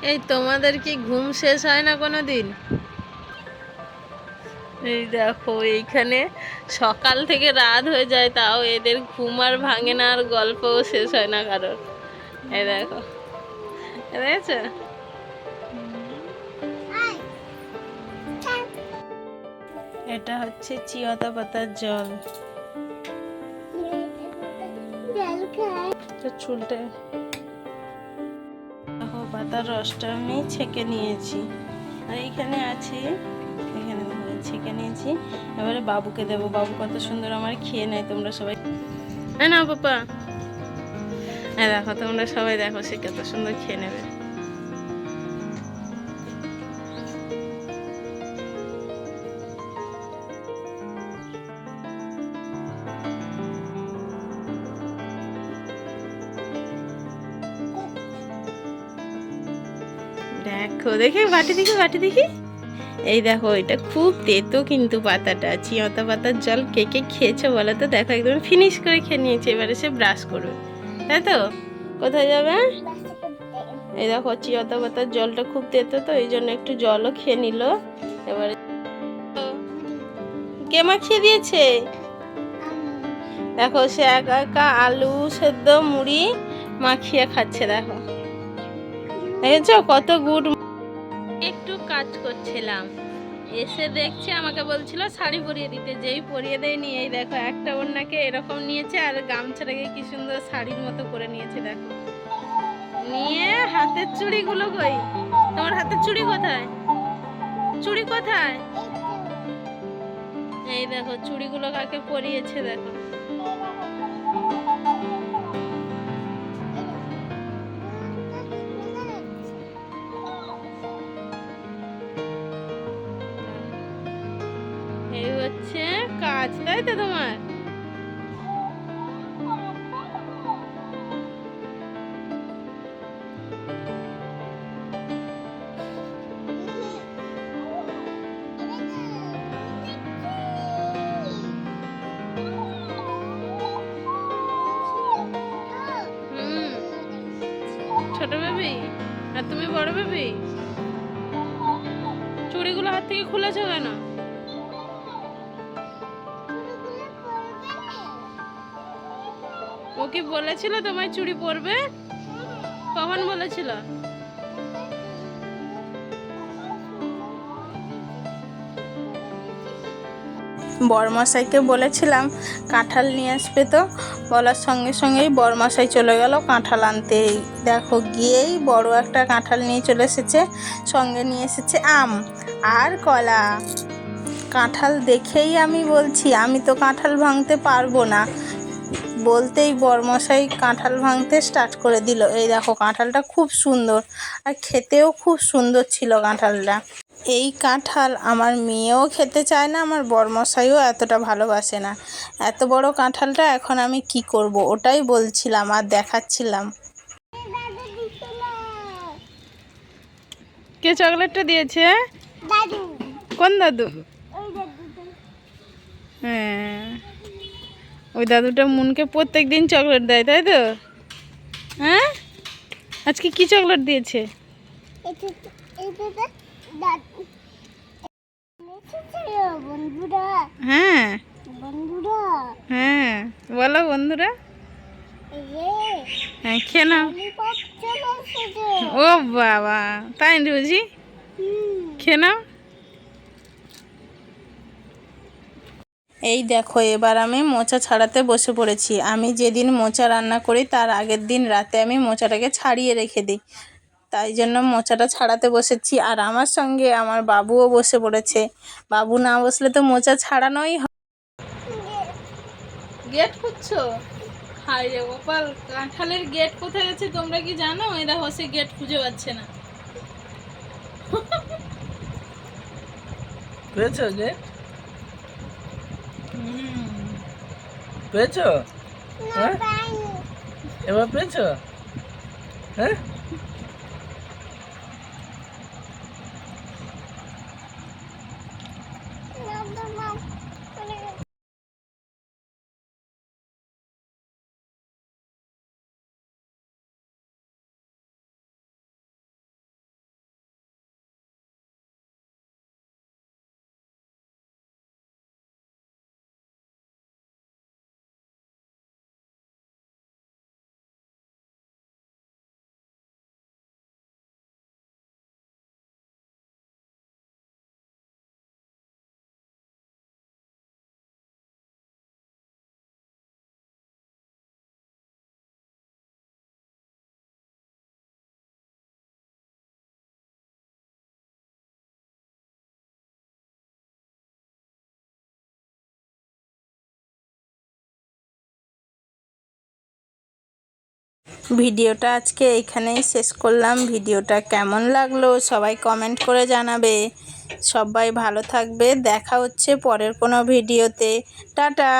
এই তোমাদের কি ঘুম শেষ হয় না কোনো দিন? এই দেখো এইখানে সকাল থেকে রাত হয়ে যায়, তাও এদের ঘুম আর ভাঙে না, আর গল্পও শেষ হয় না কারোর। এই দেখো, দেখেছো? এটা হচ্ছে চিয়তা পাতার জল। চুলটা দেখো, পাতার রসটা আমি ছেঁকে নিয়েছি, আর এইখানে আছে, এখানে ছেঁকে নিয়েছি। এবারে বাবুকে দেবো, বাবু কত সুন্দর আমার খেয়ে নেয়। তোমরা সবাই হ্যাঁ না পাপা, হ্যাঁ দেখো, তোমরা সবাই দেখো সে কত সুন্দর খেয়ে নেবে। দেখো দেখি বাটি দেখি, বাটি দেখি। এই দেখো, এটা খুব তেতো কিন্তু পাতাটা। চিয়তা পাতার জল কে কে খেয়েছো বলো তো? দেখো একদম ফিনিশ করে খেয়ে নিয়েছে। এবারে সে ব্রাশ করবে, তাই তো? কোথায় যাবে? এই দেখো, চিয়তা পাতার জলটা খুব তেতো, তো এই জন্য একটু জলও খেয়ে নিল। এবারে কে মাখিয়ে দিয়েছে? দেখো সে একা একা আলু সেদ্ধ মুড়ি মাখিয়ে খাচ্ছে। দেখো, দেখেছো কত গুড। একটু কাজ করছিলাম, এসে দেখছে, আমাকে বলছিল শাড়ি পরিয়ে দিতে, যেই পরিয়ে দেয়নি, এই দেখো একটা ওড়নাকে এরকম নিয়েছে আর গামছাটাকে কি সুন্দর শাড়ির মতো করে নিয়েছে। দেখো, নিয়ে হাতের চুড়িগুলো কই? তোমার হাতের চুড়ি কোথায়? চুড়ি কোথায়? এই দেখো চুড়িগুলো কাকে পরিয়েছে। দেখো, এই হচ্ছে কাজ, তাই তো তোমার? হুম, ছোট বেবি আর তুমি বড় বেবি, চুড়িগুলো হাত থেকে খুলেছো কেন? ও কি বলেছিল তোমায় চুড়ি পরবে? কখন বলেছিল? বরমশাইকে বলেছিলাম কাঁঠাল নিয়ে আসবে, তো বলার সঙ্গে সঙ্গেই বরমশাই চলে গেল কাঁঠাল আনতে। দেখো গিয়েই বড় একটা কাঁঠাল নিয়ে চলে এসেছে, সঙ্গে নিয়ে এসেছে আম আর কলা। কাঁঠাল দেখেই আমি বলছি আমি তো কাঁঠাল ভাঙতে পারবো না, বলতেই বরমশাই কাঁঠাল ভাঙতে স্টার্ট করে দিল। এই দেখো কাঁঠালটা খুব সুন্দর, আর খেতেও খুব সুন্দর ছিল কাঁঠালটা। এই কাঁঠাল আমার মেয়েও খেতে চায় না, আমার বরমশাইও এতটা ভালোবাসে না। এত বড় কাঁঠালটা এখন আমি কি করব, ওটাই বলছিলাম আর দেখাচ্ছিলাম। কে চকলেটটা দিয়েছে? দাদু। কোন দাদু? হ্যাঁ, ওই দাদুটা মুনকে প্রত্যেক দিন চকলেট দেয়, তাই তো? হ্যাঁ, আজকে কি চকলেট দিয়েছে? হ্যাঁ হ্যাঁ, বলো বন্ধুরা। হ্যাঁ, খেয়ে নাও। ও বাবা, তাই বুঝি, খেয়ে নাও। এই দেখো এবার আমি মোচা ছাড়াতে বসে পড়েছি। আমি যেদিন মোচা রান্না করি তার আগের দিন রাতে আমি মোচাটাকে ছাড়িয়ে রেখে দিই, তাই জন্য মোচাটা ছাড়াতে বসেছি। আর আমার সঙ্গে আমার বাবুও বসে পড়েছে, বাবু না বসলে তো মোচা ছাড়ানোই হয়। গেট খুঁজছো? হাই রে গোপাল, কাঁঠালের গেট কোথায় আছে তোমরা কি জানো? এই দেখো সে গেট খুঁজে পাচ্ছে না। পেয়েছো গেট? পেয়েছো? হ্যাঁ, এবার পেয়েছো? হ্যাঁ। ভিডিওটা আজকে এইখানেই শেষ করলাম। ভিডিওটা কেমন লাগলো সবাই কমেন্ট করে জানাবে। সবাই ভালো থাকবে, দেখা হচ্ছে পরের কোনো ভিডিওতে। টাটা।